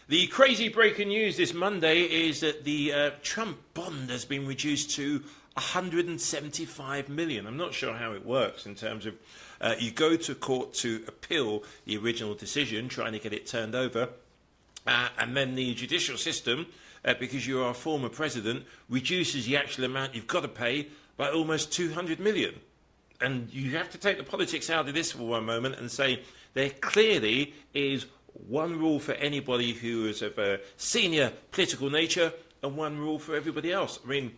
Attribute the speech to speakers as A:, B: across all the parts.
A: The crazy breaking news this Monday is that the Trump bond has been reduced to 175 million. I'm not sure how it works in terms of you go to court to appeal the original decision, trying to get it turned over, and then the judicial system, because you are a former president, reduces the actual amount you've got to pay by almost 200 million. And you have to take the politics out of this for one moment and say there clearly is one rule for anybody who is of a senior political nature and one rule for everybody else. I mean,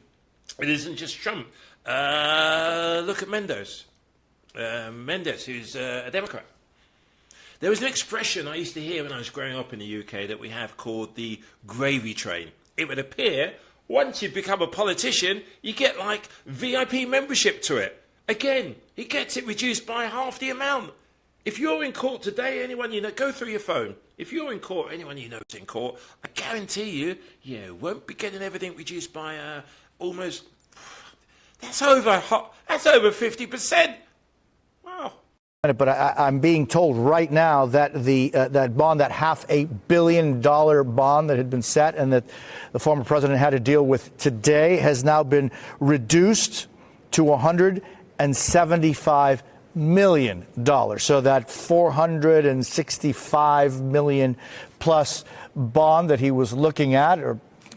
A: it isn't just Trump. Look at Mendes, who's a Democrat. There was an expression I used to hear when I was growing up in the UK that we have called the gravy train. It would appear once you become a politician, you get like VIP membership to it. Again, he gets it reduced by half the amount. If you're in court today, anyone you know, go through your phone. If you're in court, anyone you know is in court, I guarantee you won't be getting everything reduced by almost. That's over 50%. Wow.
B: But I'm being told right now that that bond, that $500 million bond that had been set and that the former president had to deal with today, has now been reduced to $175 million. So that $465 million plus bond that he was looking at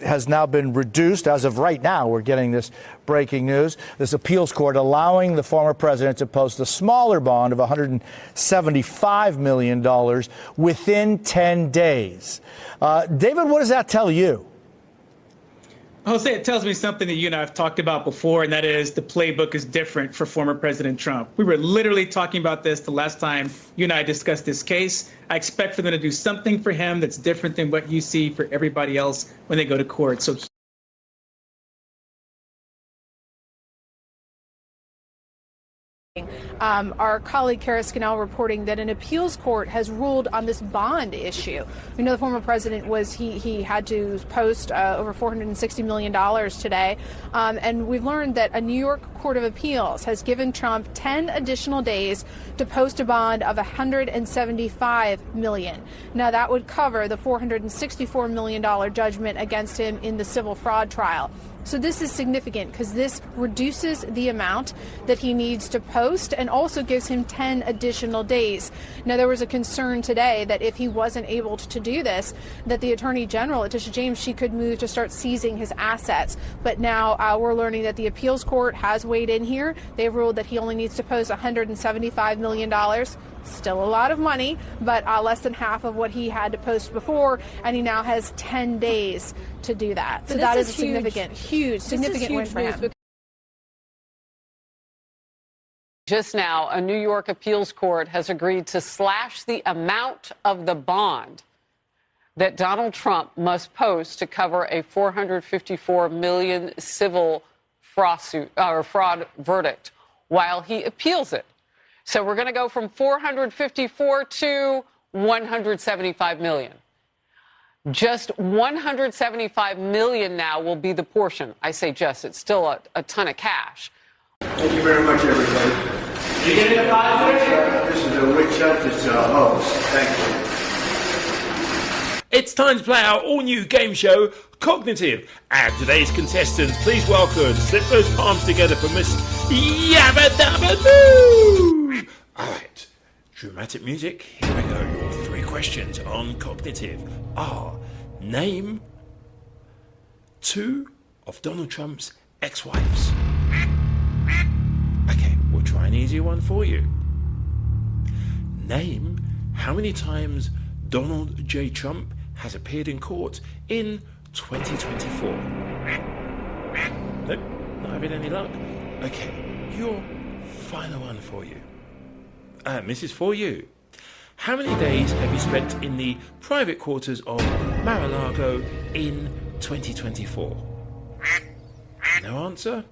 B: has now been reduced. As of right now, we're getting this breaking news. This appeals court allowing the former president to post a smaller bond of $175 million within 10 days. David, what does that tell you?
C: Jose, it tells me something that you and I have talked about before, and that is the playbook is different for former President Trump. We were literally talking about this the last time you and I discussed this case. I expect for them to do something for him that's different than what you see for everybody else when they go to court. So
D: our colleague Kara Scannell reporting that an appeals court has ruled on this bond issue. We know the former president he had to post over $460 million today. And we've learned that a New York Court of Appeals has given Trump 10 additional days to post a bond of $175 million. Now that would cover the $464 million judgment against him in the civil fraud trial. So this is significant because this reduces the amount that he needs to post and also gives him 10 additional days. Now, there was a concern today that if he wasn't able to do this, that the Attorney General, Letitia James, she could move to start seizing his assets. But now we're learning that the appeals court has weighed in here. They've ruled that he only needs to post $175 million. Still a lot of money, but less than half of what he had to post before, and he now has 10 days to do that. So that is a significant win for him.
E: Just now, a New York appeals court has agreed to slash the amount of the bond that Donald Trump must post to cover a $454 million civil fraud verdict while he appeals it. So we're going to go from 454 to 175 million. Just 175 million now will be the portion. I say just, it's still a ton of cash.
F: Thank you very much, everybody. You get it, this is a witch hunt. It's a hoax. Thank you.
A: It's time to play our all-new game show, Cognitive. And today's contestants, please welcome, slip those palms together for Miss Yabba Dabba Doo! All right, dramatic music, here we go. Your 3 questions on Cognitive are: name 2 of Donald Trump's ex-wives. Okay, we'll try an easier one for you. Name how many times Donald J. Trump has appeared in court in 2024. Nope, not having any luck. Okay, your final one for you. This is for you. How many days have you spent in the private quarters of Mar-a-Lago in 2024? No answer?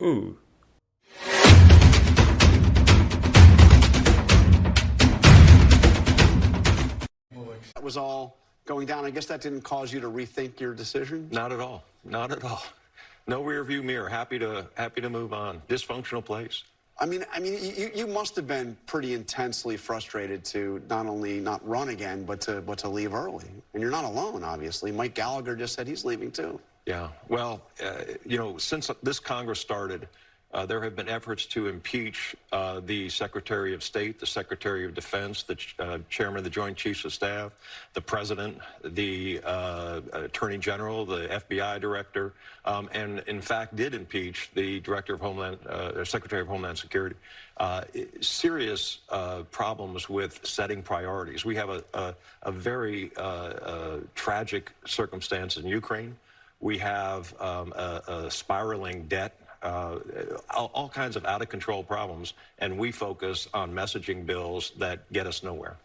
A: Ooh.
G: That was all going down. I guess that didn't cause you to rethink your decision?
H: Not at all. Not at all. No rear view mirror. Happy to move on. Dysfunctional place.
G: I mean, you must have been pretty intensely frustrated to not only not run again, but to leave early. And you're not alone, obviously. Mike Gallagher just said he's leaving too.
H: Yeah. Well, you know, since this Congress started, there have been efforts to impeach the Secretary of State, the Secretary of Defense, the Chairman of the Joint Chiefs of Staff, the President, the Attorney General, the FBI Director, and in fact did impeach the Director of Homeland, Secretary of Homeland Security. Serious problems with setting priorities. We have a very tragic circumstance in Ukraine. We have a spiraling debt. All kinds of out-of-control problems, and we focus on messaging bills that get us nowhere.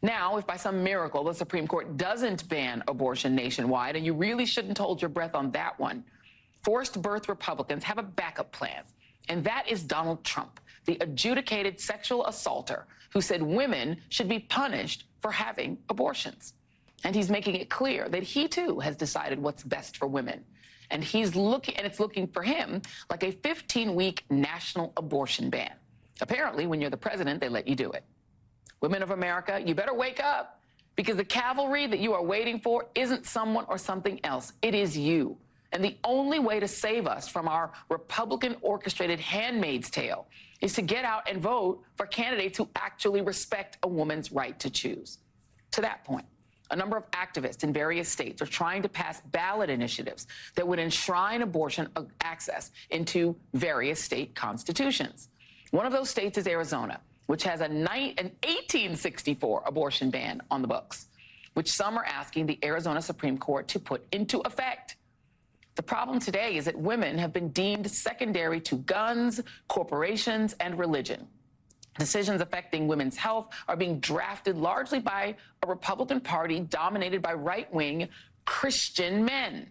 I: Now, if by some miracle the Supreme Court doesn't ban abortion nationwide, and you really shouldn't hold your breath on that one, forced birth Republicans have a backup plan, and that is Donald Trump, the adjudicated sexual assaulter who said women should be punished for having abortions. And he's making it clear that he, too, has decided what's best for women. And it's looking for him like a 15-week national abortion ban. Apparently, when you're the president, they let you do it. Women of America, you better wake up, because the cavalry that you are waiting for isn't someone or something else. It is you. And the only way to save us from our Republican-orchestrated handmaid's tale is to get out and vote for candidates who actually respect a woman's right to choose. To that point, a number of activists in various states are trying to pass ballot initiatives that would enshrine abortion access into various state constitutions. One of those states is Arizona, which has an 1864 abortion ban on the books, which some are asking the Arizona Supreme Court to put into effect. The problem today is that women have been deemed secondary to guns, corporations, and religion. Decisions affecting women's health are being drafted largely by a Republican Party dominated by right-wing Christian men.